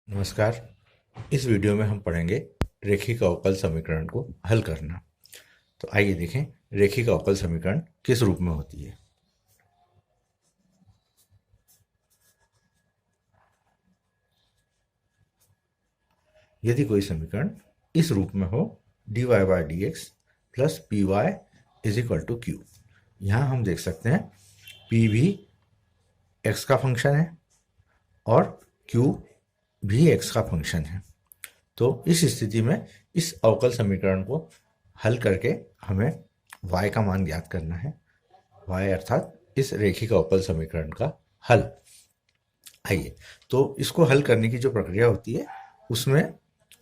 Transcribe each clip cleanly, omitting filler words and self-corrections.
नमस्कार। इस वीडियो में हम पढ़ेंगे रेखिक अवकल समीकरण को हल करना। तो आइए देखें रेखिक अवकल समीकरण किस रूप में होती है। यदि कोई समीकरण इस रूप में हो dy by D x plus P Y is equal to Q. यहाँ हम देख सकते हैं p भी x का फंक्शन है और q भी x का फंक्शन है। तो इस स्थिति में इस अवकल समीकरण को हल करके हमें y का मान ज्ञात करना है। y अर्थात इस रेखिक अवकल समीकरण का हल। आइए तो इसको हल करने की जो प्रक्रिया होती है उसमें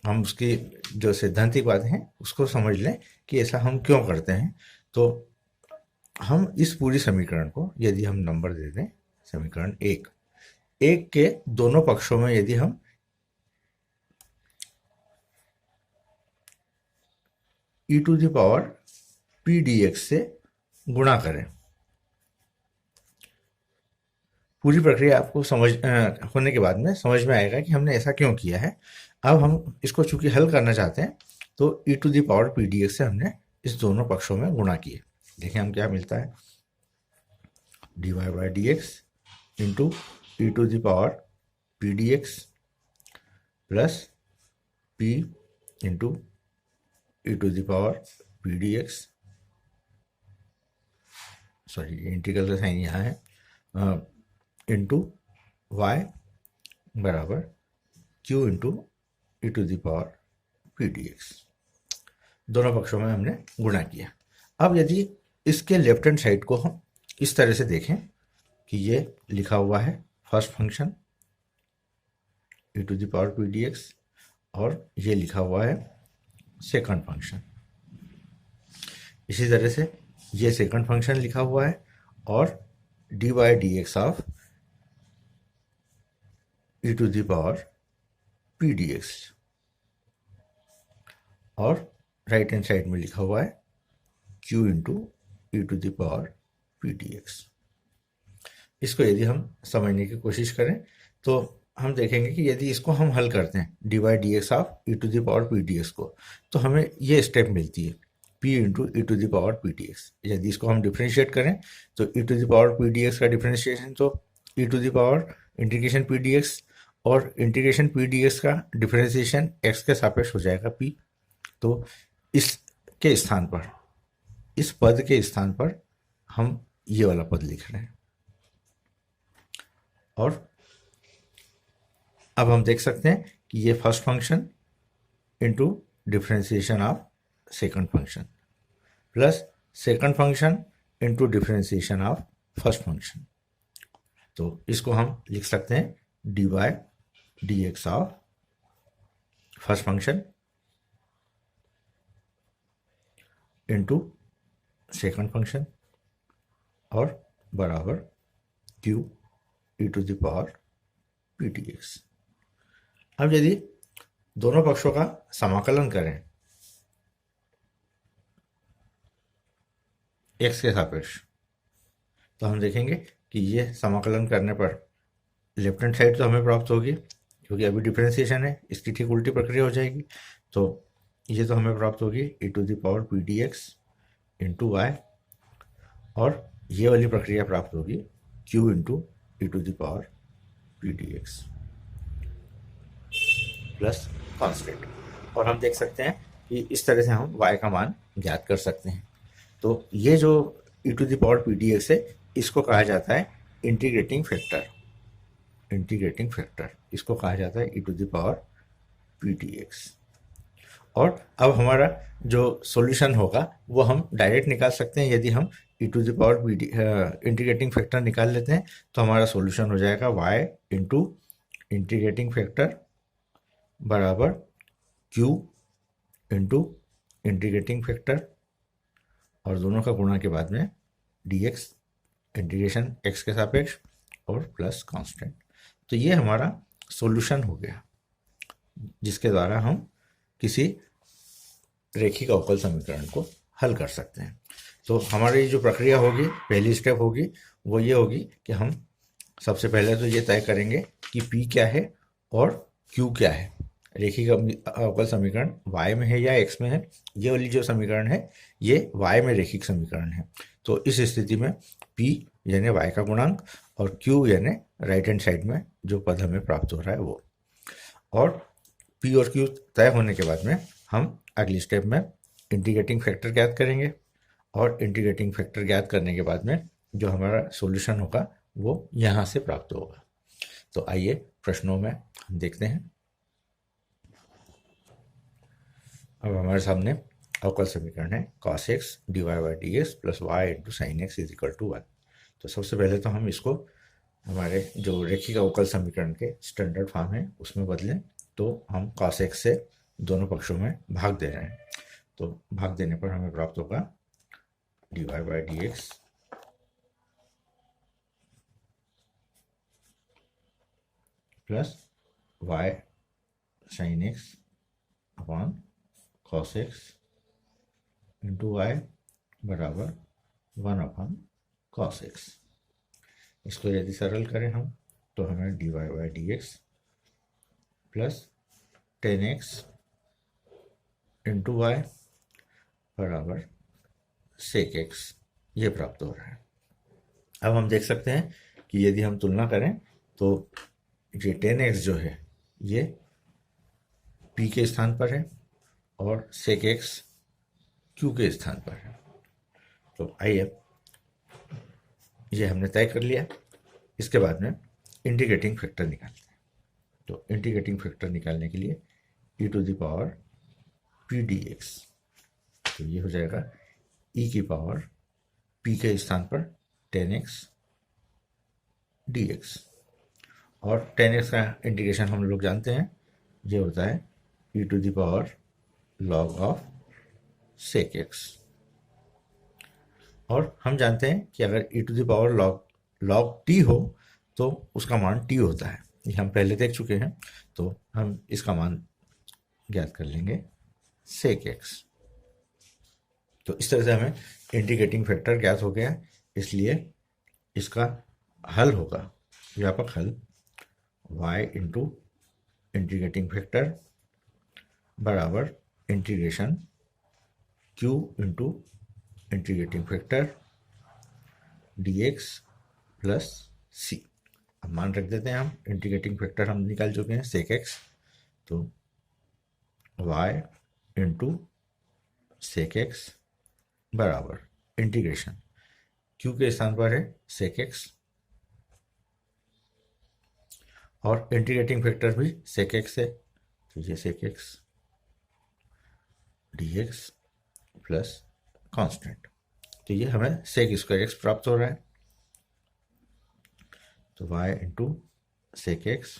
हम उसकी जो सैद्धांतिक बातें हैं उसको समझ लें कि ऐसा हम क्यों करते हैं। तो हम इस पूरी समीकरण को यदि हम नंबर दे दें समीकरण एक के दोनों पक्षों में यदि हम e to the power P D X से गुणा करें, पूरी प्रक्रिया आपको समझ होने के बाद में समझ में आएगा कि हमने ऐसा क्यों किया है। अब हम इसको चूंकि हल करना चाहते हैं तो e to the power P D X से हमने इस दोनों पक्षों में गुणा किए। देखें हम क्या मिलता है, D Y by D X into E to the power P D x plus P into E to the power P D X, sorry integral का साइन यहाँ है, इंटू वाई बराबर Q into E to the power P D X. दोनों पक्षों में हमने गुणा किया। अब यदि इसके लेफ्ट हैंड साइड को हम इस तरह से देखें कि ये लिखा हुआ है first function E to the power P D X और ये लिखा हुआ है सेकंड फंक्शन। इसी तरह से ये सेकंड फंक्शन लिखा हुआ है और D by D X of E to the power P D X और राइट हैंड साइड में लिखा हुआ है q into E to the power P D X. इसको यदि हम समझने की कोशिश करें तो हम देखेंगे कि यदि इसको हम हल करते हैं D by D X of E to the power P D x को तो हमें ये स्टेप मिलती है p into E to the power P D X. यदि इसको हम डिफ्रेंशिएट करें तो E to the power P D X का डिफ्रेंशिएशन तो E to the power integration P D X और इंटीग्रेशन पी डी एक्स का डिफ्रेंशिएशन x के सापेक्ष हो जाएगा p। तो इसके स्थान पर, इस पद के स्थान पर हम ये वाला पद लिख रहे हैं और अब हम देख सकते हैं कि ये first function into differentiation of second function plus second function into differentiation of first function. तो इसको हम लिख सकते हैं D Y D X of first function into second function और बराबर Q E to the power P D X. अब यदि दोनों पक्षों का समाकलन करें x के सापेक्ष तो हम देखेंगे कि ये समाकलन करने पर लेफ्ट हैंड साइड तो हमें प्राप्त होगी क्योंकि अभी डिफरेंशिएशन है, इसकी ठीक उल्टी प्रक्रिया हो जाएगी। तो ये तो हमें प्राप्त होगी E to the power P D X into Y और ये वाली प्रक्रिया प्राप्त होगी q into E to the power P D x plus constant. और हम देख सकते हैं कि इस तरह से हम y का मान ज्ञात कर सकते हैं। तो ये जो E to the power P D X है इसको कहा जाता है इंटीग्रेटिंग फैक्टर। इंटीग्रेटिंग फैक्टर इसको कहा जाता है E to the power P D X. और अब हमारा जो सॉल्यूशन होगा वो हम डायरेक्ट निकाल सकते हैं। यदि हम E to the power P D integrating factor निकाल लेते हैं तो हमारा सॉल्यूशन हो जाएगा y इंटू इंटीग्रेटिंग फैक्टर बराबर q इंटू इंटीग्रेटिंग फैक्टर और दोनों का गुणा के बाद में dx इंटीग्रेशन x के सापेक्ष और प्लस कांस्टेंट। तो ये हमारा सॉल्यूशन हो गया जिसके द्वारा हम किसी रेखिक अवकल समीकरण को हल कर सकते हैं। तो हमारी जो प्रक्रिया होगी, पहली स्टेप होगी वो ये होगी कि हम सबसे पहले तो ये तय करेंगे कि p क्या है और क्यू क्या है, रेखिक अवकल समीकरण y में है या x में है। ये वाली जो समीकरण है ये y में रेखिक समीकरण है। तो इस स्थिति में p यानी y का गुणांक और q यानी राइट हैंड साइड में जो पद हमें प्राप्त हो रहा है वो, और p और q तय होने के बाद में हम अगली स्टेप में इंटीग्रेटिंग फैक्टर ज्ञात करेंगे, और इंटीग्रेटिंग फैक्टर ज्ञात करने के बाद में जो हमारा सॉल्यूशन होगा वो यहाँ से प्राप्त होगा। तो आइए प्रश्नों में हम देखते हैं। अब हमारे सामने अवकल समीकरण है cos x dy by dx plus y into sine X is equal to 1। तो सबसे पहले तो हम इसको हमारे जो रेखिक अवकल समीकरण के स्टैंडर्ड फॉर्म है उसमें बदलें। तो हम cos x से दोनों पक्षों में भाग दे रहे हैं, तो भाग देने पर हमें प्राप्त होगा dy by dx plus y sine X upon cos x into Y बराबर 1 अपॉन cos x। इसको यदि सरल करें हम तो हमें dy by D x plus 10x into Y बराबर sec x ये प्राप्त हो रहा है। अब हम देख सकते हैं कि यदि हम तुलना करें तो ये 10x जो है ये p के स्थान पर है और sec x q के स्थान पर है। तो आइए ये हमने तय कर लिया। इसके बाद में इंटीग्रेटिंग फैक्टर निकालते हैं। तो इंटीग्रेटिंग फैक्टर निकालने के लिए e to the power p dx, तो ये हो जाएगा e की पावर p के स्थान पर 10x dx, और 10x का इंटीग्रेशन हम लोग जानते हैं ये होता है e to the power log of sec x, और हम जानते हैं कि अगर e to the power log t हो तो उसका मान t होता है, ये हम पहले देख चुके हैं। तो हम इसका मान ज्ञात कर लेंगे sec x। तो इस तरह से हमें इंटीग्रेटिंग फैक्टर ज्ञात हो गया, इसलिए इसका हल होगा व्यापक हल y इंटू इंटीग्रेटिंग फैक्टर बराबर integration q into integrating factor dx plus c। अब मान रख देते हैं हम, इंटीग्रेटिंग फैक्टर हम निकाल चुके हैं sec x, तो y इंटू sec x बराबर इंटीग्रेशन q के स्थान पर है sec x और इंटीग्रेटिंग फैक्टर भी sec x है, तो ये sec x dx plus constant, तो ये हमें sec स्क्वायर x प्राप्त हो रहा है। तो y इंटू sec x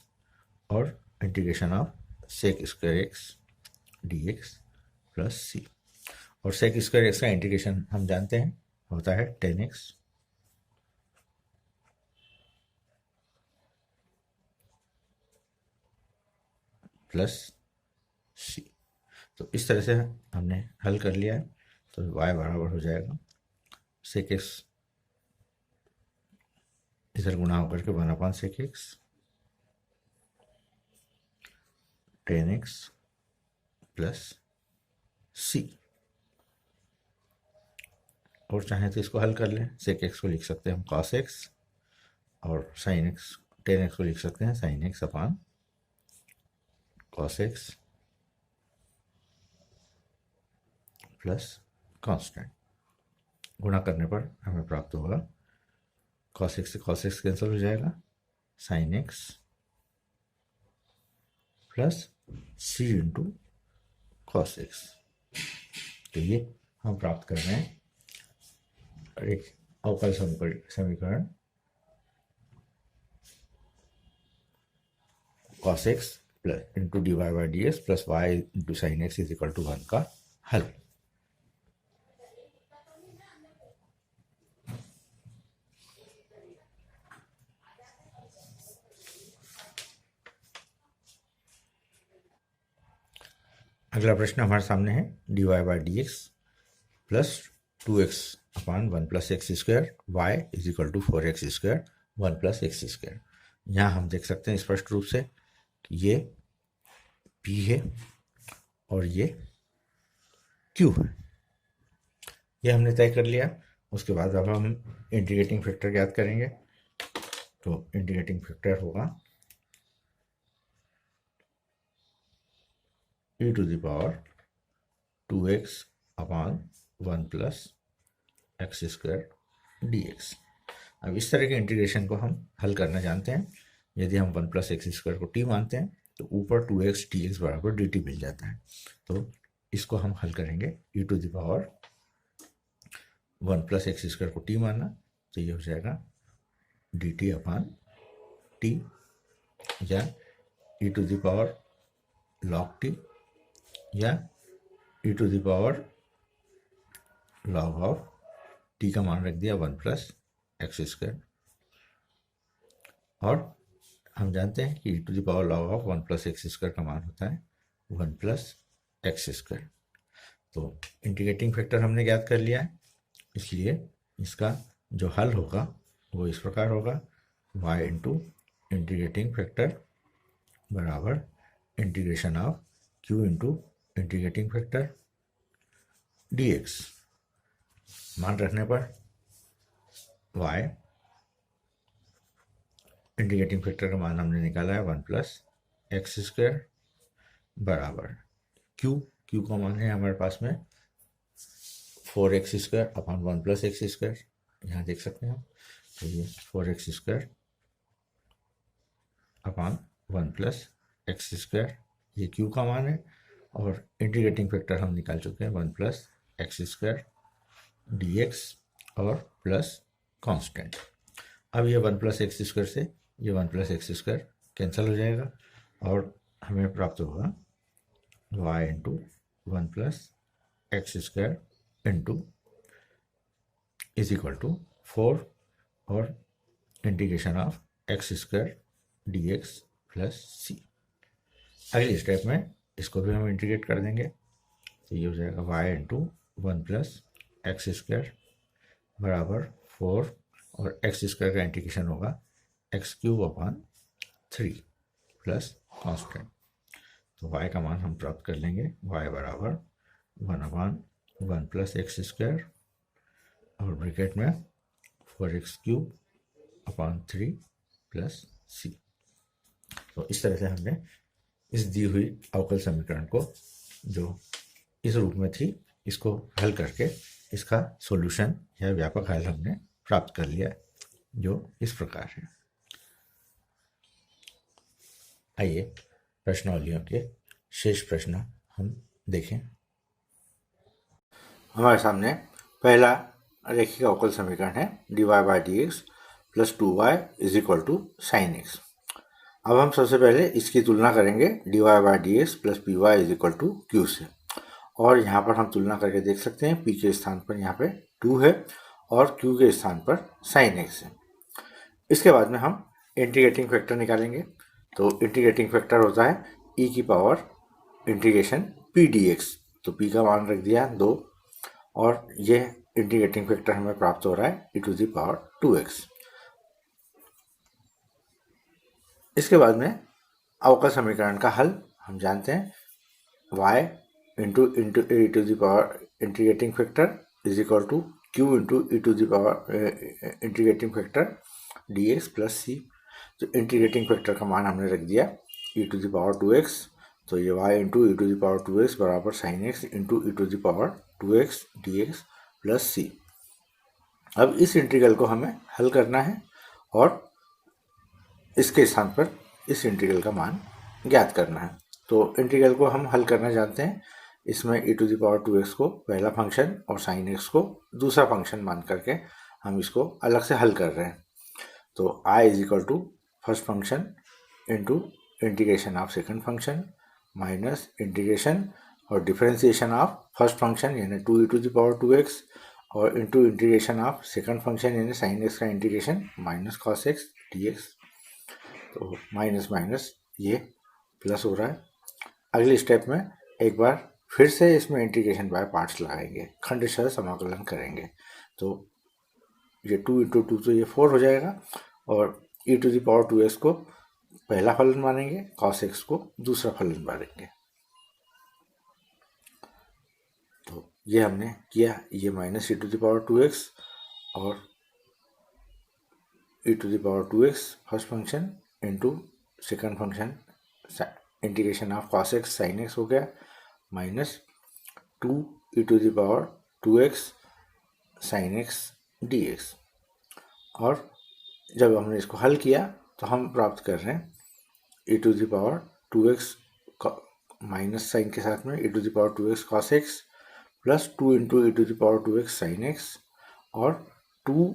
और integration of sec square x dx plus c, और sec स्क्वायर x का इंटीग्रेशन हम जानते हैं होता है 10x प्लस c। तो इस तरह से हमने हल कर लिया है। तो y बराबर हो जाएगा sec x इधर गुणा होकर के 1 upon sec x 10x plus c, और चाहें तो इसको हल कर लें। sec x को लिख सकते हैं हम cos x और sin x 10x को लिख सकते हैं sin x upon cos x plus constant. गुणा करने पर हमें प्राप्त होगा cos x से cos x कैंसिल हो जाएगा, sin x plus c into cos x। तो ये हम प्राप्त कर रहे हैं एक अवकल समीकरण cos x plus into D Y by D x plus Y into sine X is equal to 1 का हल। अगला प्रश्न हमारे सामने है D Y by D x plus 2x upon 1 plus X square Y is equal to 4x square 1 plus X square. यहाँ हम देख सकते हैं स्पष्ट रूप से कि ये P है और ये Q है। ये हमने तय कर लिया। उसके बाद अब हम इंटीग्रेटिंग फैक्टर ज्ञात करेंगे। तो इंटीग्रेटिंग फैक्टर होगा e to the power 2x upon 1 plus X square D X. अब इस तरह के इंटीग्रेशन को हम हल करना जानते हैं। यदि हम 1 प्लस एक्स स्क्वायर को t मानते हैं तो ऊपर 2x dx बराबर dt मिल जाता है। तो इसको हम हल करेंगे e to the power 1 plus X square को t माना तो ये हो जाएगा dt अपॉन t, या e to the power log t, या e to the power log of t का मान रख दिया 1 प्लस एक्स स्क्वायर। और हम जानते हैं कि e to the power log of 1 plus X square का मान होता है 1 प्लस एक्स स्क्वायर। तो इंटीग्रेटिंग फैक्टर हमने ज्ञात कर लिया है, इसलिए इसका जो हल होगा वो इस प्रकार होगा y इंटू इंटीग्रेटिंग फैक्टर बराबर integration of q into integrating factor dx। मान रखने पर y इंटीग्रेटिंग फैक्टर का मान हमने निकाला है 1 प्लस एक्स स्क्वायर बराबर q का मान है हमारे पास में 4x square upon 1 plus X square, यहाँ देख सकते हैं हम। तो ये 4x square upon 1 plus X square ये q का मान है, और इंटीग्रेटिंग फैक्टर हम निकाल चुके हैं 1 प्लस एक्स स्क्वायर dx और प्लस कांस्टेंट। अब ये 1 प्लस एक्स स्क्वायर से ये 1 प्लस एक्स स्क्वायर कैंसिल हो जाएगा और हमें प्राप्त होगा y into 1 plus X square into is equal to 4 और integration of X square D x plus C. अगले स्टेप में इसको भी हम इंटीग्रेट कर देंगे। तो ये हो जाएगा y into 1 plus X square बराबर 4 और एक्स स्क्वायर का इंटीग्रेशन होगा x cube upon 3 plus constant. तो y का मान हम प्राप्त कर लेंगे y बराबर 1 अपॉन 1 प्लस एक्स स्क्वायर और ब्रैकेट में 4x क्यूब अपॉन 3 प्लस सी। तो इस तरह से हमने इस दी हुई अवकल समीकरण को जो इस रूप में थी इसको हल करके इसका सॉल्यूशन या व्यापक हल हमने प्राप्त कर लिया, जो इस प्रकार है। आइए प्रश्नावलियों के शेष प्रश्न हम देखें। हमारे सामने पहला रेखिक अवकल समीकरण है dy by D x plus 2y is equal to sine X. अब हम सबसे पहले इसकी तुलना करेंगे dy by D x plus P Y is equal to Q से, और यहाँ पर हम तुलना करके देख सकते हैं p के स्थान पर यहाँ पे 2 है और q के स्थान पर साइन एक्स है। इसके बाद में हम इंटीग्रेटिंग फैक्टर निकालेंगे। तो इंटीग्रेटिंग फैक्टर होता है e की पावर इंटीग्रेशन p dx। तो p का मान रख दिया 2 और ये इंटीग्रेटिंग फैक्टर हमें प्राप्त हो रहा है e to the power 2x। इसके बाद में अवकल समीकरण का हल हम जानते हैं y into e to the power integrating factor is equal to q into e to the power integrating factor dx plus c। तो इंटीग्रेटिंग फैक्टर का मान हमने रख दिया e to the power 2x। तो ये y into e to the power 2x बराबर sine x into e to the power 2x dx plus c। अब इस इंटीग्रल को हमें हल करना है और इसके स्थान पर इस इंटीग्रल का मान ज्ञात करना है। तो इंटीग्रल को हम हल करना जानते हैं। इसमें e to the power 2x को पहला फंक्शन और साइन x को दूसरा फंक्शन मान करके हम इसको अलग से हल कर रहे हैं। तो I is equal to first function into integration of second function minus integration और डिफरेंशिएशन ऑफ फर्स्ट फंक्शन यानी 2e to the power 2x और into integration of second function यानी साइन x का इंटीग्रेशन माइनस कॉस x dx। तो minus minus ये plus हो रहा है। अगले स्टेप में एक बार फिर से इसमें इंटीग्रेशन बाय पार्ट्स लगाएंगे, खंडशः समाकलन करेंगे। तो ये 2 इंटू 2 तो ये 4 हो जाएगा और e to the power 2x को पहला फलन मानेंगे, कॉस एक्स को दूसरा फलन मानेंगे। तो ये हमने किया, ये minus e to the power 2x और e to the power 2x first function into second function integration of cos X sine X हो गया, minus 2 e to the power 2x sine X dx। और जब हमने इसको हल किया तो हम प्राप्त कर रहे हैं e to the power 2x minus sine के साथ में e to the power 2x cos x plus 2 into e to the power 2x sine x और 2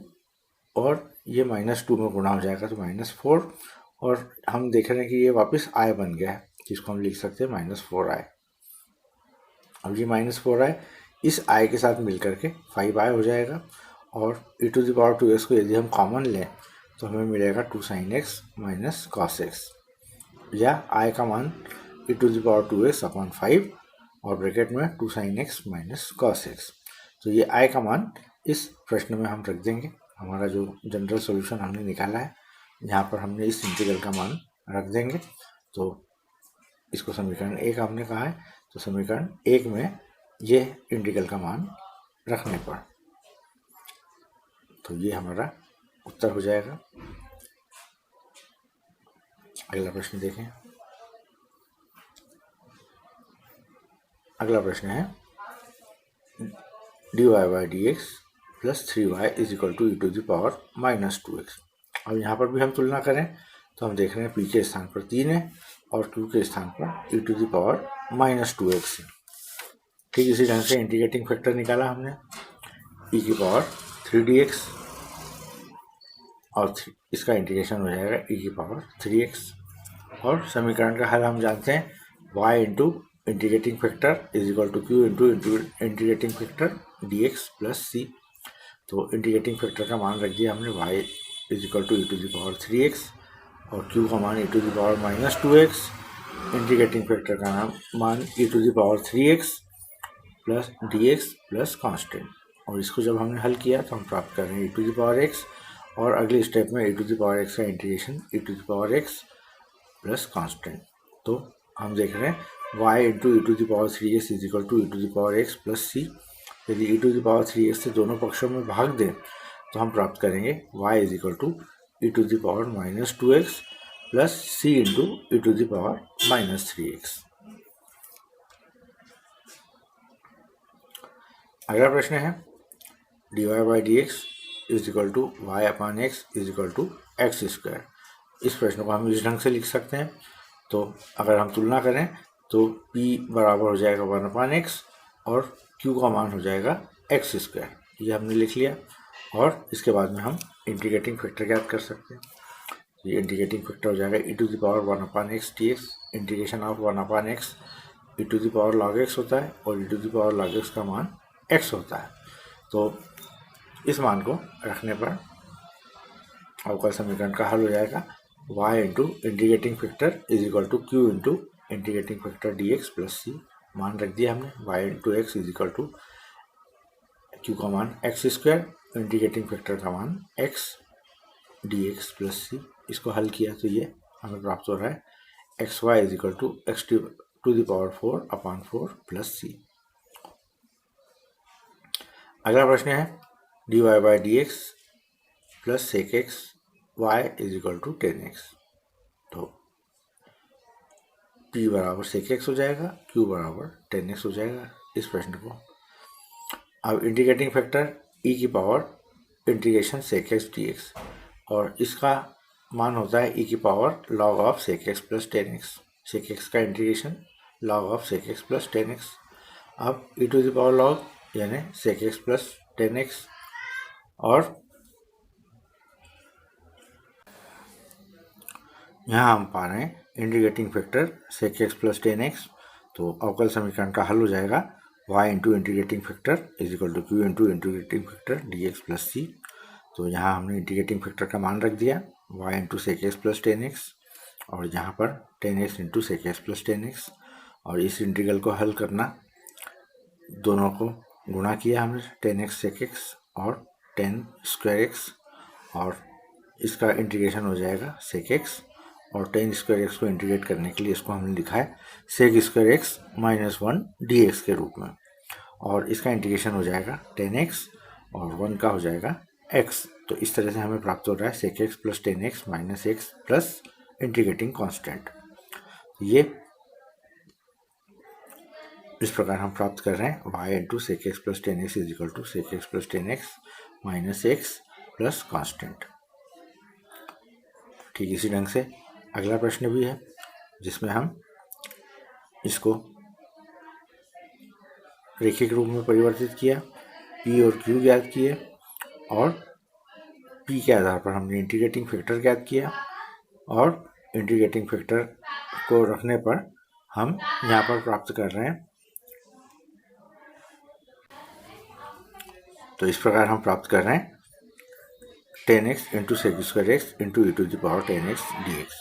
और ये -2 में गुणा हो जाएगा तो -4, और हम देख रहे हैं कि ये वापस i बन गया है, जिसको हम लिख सकते हैं -4i। अब ये -4i इस i के साथ मिलकर के 5i हो जाएगा, और e to the power 2x को यदि हम कॉमन लें तो हमें मिलेगा 2 sin x minus cos X, या i का मान e to the power 2x upon 5 और ब्रैकेट में 2 sin x minus cos X. तो ये i का मान इस प्रश्न में हम रख देंगे। हमारा जो जनरल सॉल्यूशन हमने निकाला है, यहाँ पर हमने इस इंटीग्रल का मान रख देंगे। तो इसको समीकरण 1 हमने कहा है, तो समीकरण 1 में ये इंटीग्रल का मान रखने पर तो ये हमारा उत्तर हो जाएगा। अगला प्रश्न देखें। अगला प्रश्न है dy by D x plus 3y is equal to e to the power -2x। अब यहाँ पर भी हम तुलना करें तो हम देख रहे हैं p के स्थान पर 3 है और q के स्थान पर e to the power -2x है। ठीक इसी ढंग से इंटीग्रेटिंग फैक्टर निकाला हमने, e की पावर 3dx और इसका इंटीग्रेशन हो जाएगा e की पावर 3x। और समीकरण का हल हम जानते हैं, y into integrating factor is equal to q into integrating factor dx plus c। तो इंटीग्रेटिंग फैक्टर का मान रख दिया हमने y is equal to e to the power 3x और q का मान e to the power -2x, integrating factor का मान e to the power 3x plus dx plus constant. और इसको जब हमने हल किया तो हम प्राप्त कर रहे हैं e to the power x, और अगले स्टेप में e to the power x का integration e to the power x plus constant. तो हम देख रहे हैं y into e to the power 3x is equal to e to the power x plus c। यदि e to the power 3x से दोनों पक्षों में भाग दें तो हम प्राप्त करेंगे y is equal to e to the power -2x plus c into e to the power -3x। अगला प्रश्न है dy by D x is equal to y upon x is equal to x square. इस प्रश्न को हम इस ढंग से लिख सकते हैं। तो अगर हम तुलना करें तो p बराबर हो जाएगा 1/x और q का मान हो जाएगा एक्स स्क्वायर, ये हमने लिख लिया। और इसके बाद में हम इंटीग्रेटिंग फैक्टर ज्ञात कर सकते हैं। ये इंटीग्रेटिंग फैक्टर हो जाएगा e to the power 1/x dx, integration of 1/x e to the power log x होता है और e to the power log x का मान x होता है। तो इस मान को रखने पर अवकल समीकरण का हल हो जाएगा y into integrating factor is equal to q into integrating factor dx plus c। मान रख दिया हमने, y into x is equal to q का मान एक्स स्क्वायर, इंटीग्रेटिंग फैक्टर का मान x dx प्लस c। इसको हल किया तो ये हमें प्राप्त हो रहा है x y is equal to x to the power 4/4 plus c। अगला प्रश्न है dy by D x plus sec x y is equal to 10x। तो p बराबर सेक एक्स हो जाएगा, q बराबर 10x हो जाएगा इस प्रश्न को। अब इंटीग्रेटिंग फैक्टर e की power integration sec X D X, और इसका मान होता है e की power log of sec x plus 10x। Sec X का integration log of sec x plus 10x। अब e to the power log यानी सेक एक्स प्लस 10x, और यहाँ हम पा रहे हैं integrating factor sec x plus 10x। तो अवकल समीकरण का हल हो जाएगा y into integrating factor is equal to q into integrating factor dx plus c। तो यहाँ हमने इंटीग्रेटिंग फैक्टर का मान रख दिया y into sec x plus 10x, और यहाँ पर 10x into sec x plus 10x। और इस इंटीग्रल को हल करना, दोनों को गुणा किया हमने 10x सेक एक्स और 10 स्क्वायर एक्स, और इसका इंटीग्रेशन हो जाएगा सेक एक्स और टेन स्क्वायर एक्स को इंटीग्रेट करने के लिए इसको हमने लिखा है sec square x minus 1 d x के रूप में, और इसका इंटीग्रेशन हो जाएगा 10x और 1 का हो जाएगा x। तो इस तरह से हमें प्राप्त हो रहा है sec x plus 10x minus x plus integrating constant. ये इस प्रकार हम प्राप्त कर रहे हैं y into sec x plus 10x is equal to sec x plus 10x minus x plus constant. ठीक इसी ढंग से अगला प्रश्न भी है जिसमें हम इसको रेखिक रूप में परिवर्तित किया, p और q ज्ञात किए और p के आधार पर हमने इंटीग्रेटिंग फैक्टर ज्ञात किया, और इंटीग्रेटिंग फैक्टर को रखने पर हम यहाँ पर प्राप्त कर रहे हैं। तो इस प्रकार हम प्राप्त कर रहे हैं 10x into sec square x into E to the power 10x dx।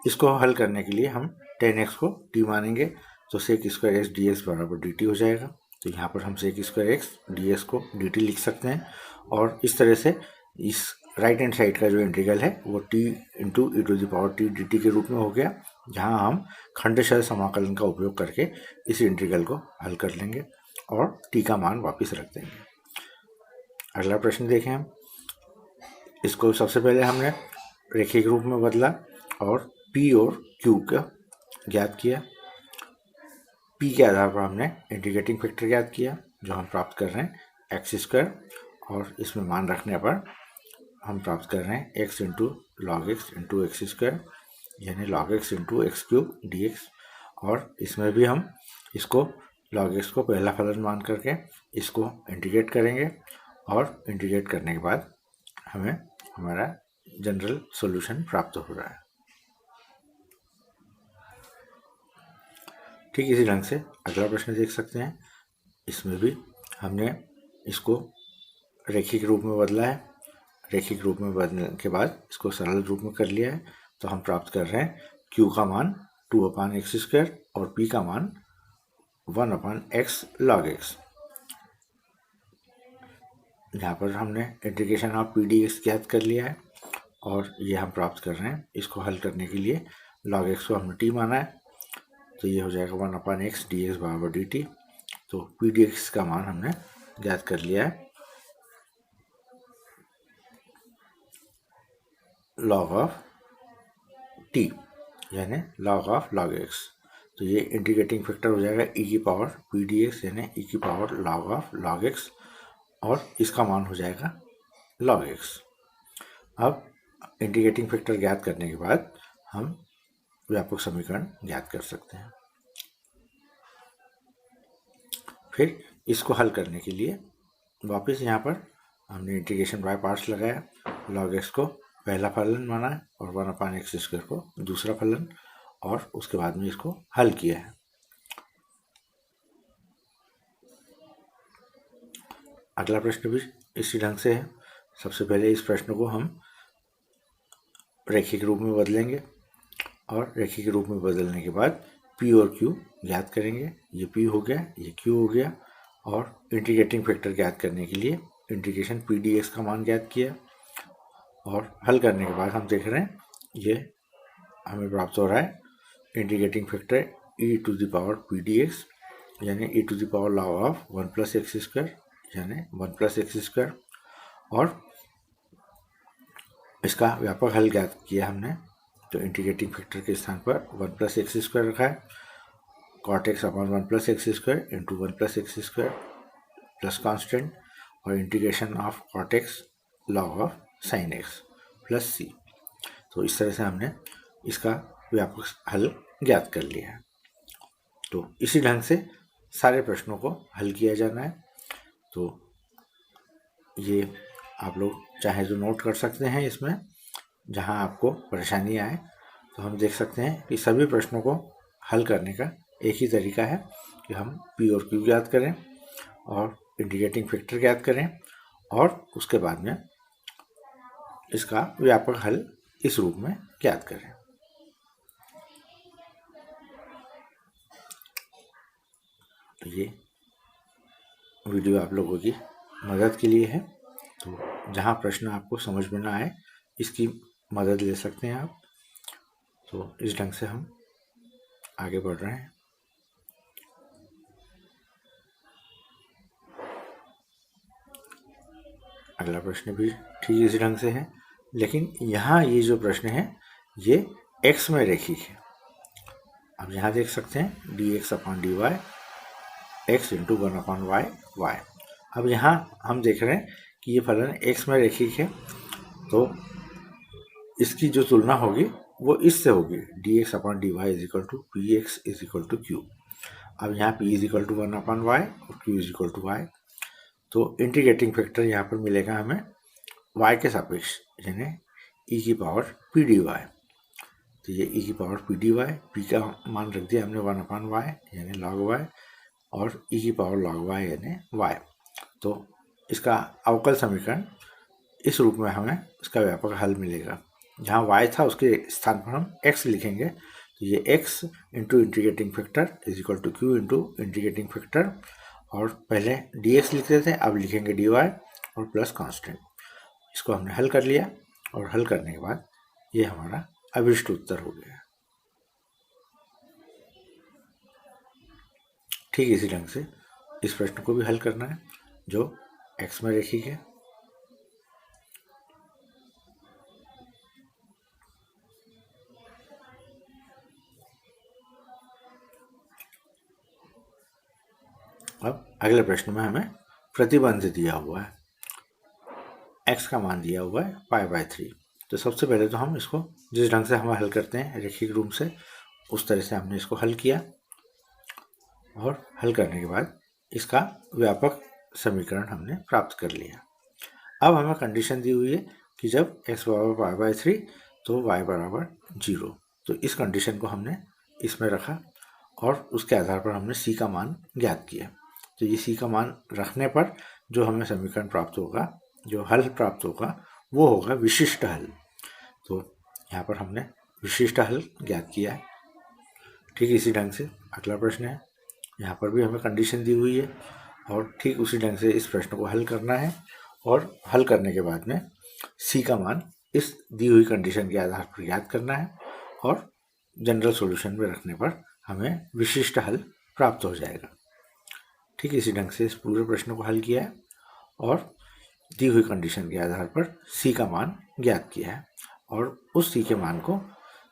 इसको हल करने के लिए हम 10x को t मानेंगे, तो sec square x D x बराबर डी टी हो जाएगा। तो यहाँ पर हम sec square x D x को डी टी लिख सकते हैं, और इस तरह से इस राइट हैंड साइड का जो इंटीग्रल है वो t into E to the power t d t के रूप में हो गया, जहाँ हम खंडशः समाकलन का उपयोग करके इस इंटीग्रल को हल कर लेंगे और t का मान वापस रख देंगे। अगला प्रश्न देखें हम। इसको सबसे पहले हमने रेखिक रूप में बदला और p और q का ज्ञात किया। p के आधार पर हमने इंटीग्रेटिंग फैक्टर ज्ञात किया जो हम प्राप्त कर रहे हैं एक्स स्क्वायर, और इसमें मान रखने पर हम प्राप्त कर रहे हैं x into log X into X square यानी log X into X cube D X. और इसमें भी हम इसको लॉग एक्स को पहला फलन मान करके इसको इंटीग्रेट करेंगे, और इंटीग्रेट करने के बाद हमें हमारा जनरल सॉल्यूशन प्राप्त हो रहा है। ठीक इसी ढंग से अगला प्रश्न देख सकते हैं। इसमें भी हमने इसको रेखिक रूप में बदला है। रेखिक रूप में बदलने के बाद इसको सरल रूप में कर लिया है, तो हम प्राप्त कर रहे हैं q का मान 2/x स्क्वायर और p का मान 1/x log x। यहाँ पर हमने integration of P D x ज्ञात कर लिया है, और ये हम प्राप्त कर रहे हैं। इसको हल करने के लिए log x को हमने t माना है, तो ये हो जाएगा 1/x dx बराबर dt। तो पी डी एक्स का मान हमने ज्ञात कर लिया है log ऑफ t यानी log ऑफ log x। तो ये इंटीग्रेटिंग फैक्टर हो जाएगा e की पावर पी डी एक्स यानी e की power log of log x, और इसका मान हो जाएगा log x। अब इंटीग्रेटिंग फैक्टर ज्ञात करने के बाद हम व्यापक समीकरण ज्ञात कर सकते हैं। फिर इसको हल करने के लिए वापस यहाँ पर हमने इंटीग्रेशन बाय पार्ट्स लगाया। log x को पहला फलन माना है और 1/x स्क्वायर को दूसरा फलन, और उसके बाद में इसको हल किया है। अगला प्रश्न भी इसी ढंग से है। सबसे पहले इस प्रश्न को हम रेखिक रूप में बदलेंगे, और रेखिक रूप में बदलने के बाद p और q ज्ञात करेंगे। ये p हो गया, ये q हो गया, और इंटीग्रेटिंग फैक्टर ज्ञात करने के लिए इंटीग्रेशन पी डी एक्स का मान ज्ञात किया, और हल करने के बाद हम देख रहे हैं ये हमें प्राप्त हो रहा है integrating factor e to the power P D x यानी e to the power log of 1+x square यानी 1+x स्क्वायर, और इसका व्यापक हल ज्ञात किया हमने। तो इंटीग्रेटिंग फैक्टर के स्थान पर 1+x स्क्वायर रखा है, cot x upon 1+x square into 1+x square plus constant, और integration of cot x log of sin x plus c। तो इस तरह से हमने इसका व्यापक हल ज्ञात कर लिया है। तो इसी ढंग से सारे प्रश्नों को हल किया जाना है। तो ये आप लोग चाहे तो नोट कर सकते हैं इसमें, जहां आपको परेशानी आए तो हम देख सकते हैं कि सभी प्रश्नों को हल करने का एक ही तरीका है कि हम p और q ज्ञात करें और इंटीग्रेटिंग फैक्टर ज्ञात करें, और उसके बाद में इसका व्यापक हल इस रूप में ज्ञात करें। तो ये वीडियो आप लोगों की मदद के लिए है। तो जहाँ प्रश्न आपको समझ में ना आए इसकी मदद ले सकते हैं आप। तो इस ढंग से हम आगे बढ़ रहे हैं। अगला प्रश्न भी ठीक इसी ढंग से है, लेकिन यहाँ ये जो प्रश्न है ये x में रेखिक है। अब यहाँ देख सकते हैं dx/dy x into 1/y y। अब यहाँ हम देख रहे हैं कि ये फलन x में रेखिक है, तो इसकी जो तुलना होगी वो इससे होगी dx/dy is equal to px is equal to q। अब यहाँ p is equal to 1/y और q is equal to y, तो इंटीग्रेटिंग फैक्टर यहाँ पर मिलेगा हमें y के सापेक्ष, यानी e की पावर p dy। तो ये e की पावर p dy, p का मान रख दिया हमने 1/y यानी log y, और e की पावर log y यानी y। तो इसका अवकल समीकरण इस रूप में हमें इसका व्यापक हल मिलेगा। जहाँ y था उसके स्थान पर हम x लिखेंगे, तो ये x into integrating factor is equal to q into integrating factor, और पहले dx लिखते थे, अब लिखेंगे dy और प्लस कांस्टेंट। इसको हमने हल कर लिया, और हल करने के बाद ये हमारा अभिष्ट उत्तर हो गया। ठीक इसी ढंग से इस प्रश्न को भी हल करना है जो x में रेखिक है। अब अगले प्रश्न में हमें प्रतिबंध दिया हुआ है, x का मान दिया हुआ है π/3। तो सबसे पहले तो हम इसको जिस ढंग से हम हल करते हैं रेखिक रूप से, उस तरह से हमने इसको हल किया, और हल करने के बाद इसका व्यापक समीकरण हमने प्राप्त कर लिया। अब हमें कंडीशन दी हुई है कि जब x बराबर π/3 तो y बराबर 0। तो इस कंडीशन को हमने इसमें रखा, और उसके आधार पर हमने c का मान ज्ञात किया। तो ये c का मान रखने पर जो हमें समीकरण प्राप्त होगा, जो हल प्राप्त होगा, वो होगा विशिष्ट हल। तो यहाँ पर हमने विशिष्ट हल ज्ञात किया है। ठीक इसी ढंग से अगला प्रश्न है, यहाँ पर भी हमें कंडीशन दी हुई है, और ठीक उसी ढंग से इस प्रश्न को हल करना है, और हल करने के बाद में c का मान इस दी हुई कंडीशन के आधार पर ज्ञात करना है, और जनरल सॉल्यूशन में रखने पर हमें विशिष्ट हल प्राप्त हो जाएगा। ठीक इसी ढंग से इस पूरे प्रश्न को हल किया है, और दी हुई कंडीशन के आधार पर c का मान ज्ञात किया है, और उस c के मान को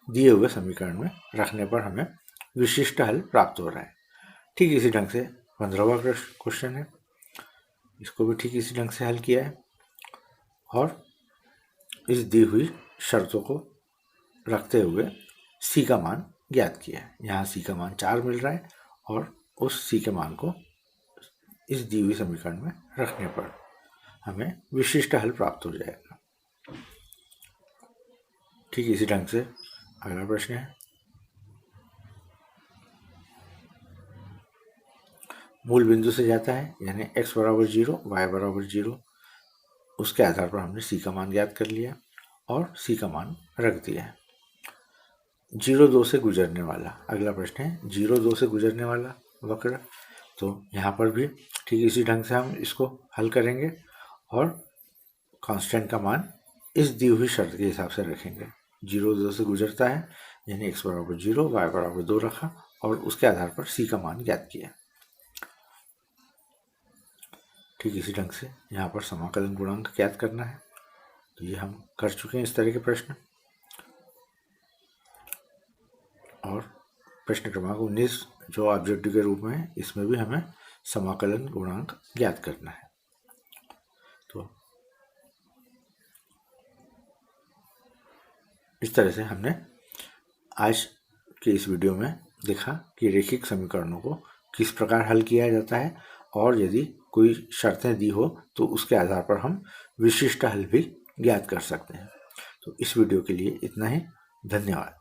दिए हुए समीकरण में रखने पर हमें विशिष्ट हल प्राप्त हो रहा है। ठीक इसी ढंग से 15वां क्वेश्चन है, इसको भी ठीक इसी ढंग से हल किया है, और इस दी हुई शर्तों को रखते हुए c का मान ज्ञात किया है। यहाँ c का मान 4 मिल रहा है, और उस c के मान को इस दी हुई समीकरण में रखने पर हमें विशिष्ट हल प्राप्त हो जाएगा। ठीक इसी ढंग से अगला प्रश्न है, मूल बिंदु से जाता है, यानी x बराबर 0 y बराबर 0, उसके आधार पर हमने c का मान ज्ञात कर लिया और c का मान रख दिया है। 0-2 से गुजरने वाला अगला प्रश्न है, 0-2 से गुजरने वाला वक्र। तो यहाँ पर भी ठीक इसी ढंग से हम इसको हल करेंगे, और कांस्टेंट का मान इस दी हुई शर्त के हिसाब से रखेंगे। 0-2 से गुजरता है, यानी x बराबर 0 y बराबर 2 रखा, और उसके आधार पर c का मान ज्ञात किया। ठीक इसी ढंग से यहाँ पर समाकलन गुणांक ज्ञात करना है। तो ये हम कर चुके हैं इस तरह के प्रश्न। और प्रश्न क्रमांक 19 जो ऑब्जेक्टिव के रूप में है, इसमें भी हमें समाकलन गुणांक ज्ञात करना है। तो इस तरह से हमने आज के इस वीडियो में देखा कि रेखिक समीकरणों को किस प्रकार हल किया जाता है, और यदि कोई शर्तें दी हो तो उसके आधार पर हम विशिष्ट हल भी ज्ञात कर सकते हैं। तो इस वीडियो के लिए इतना ही। धन्यवाद।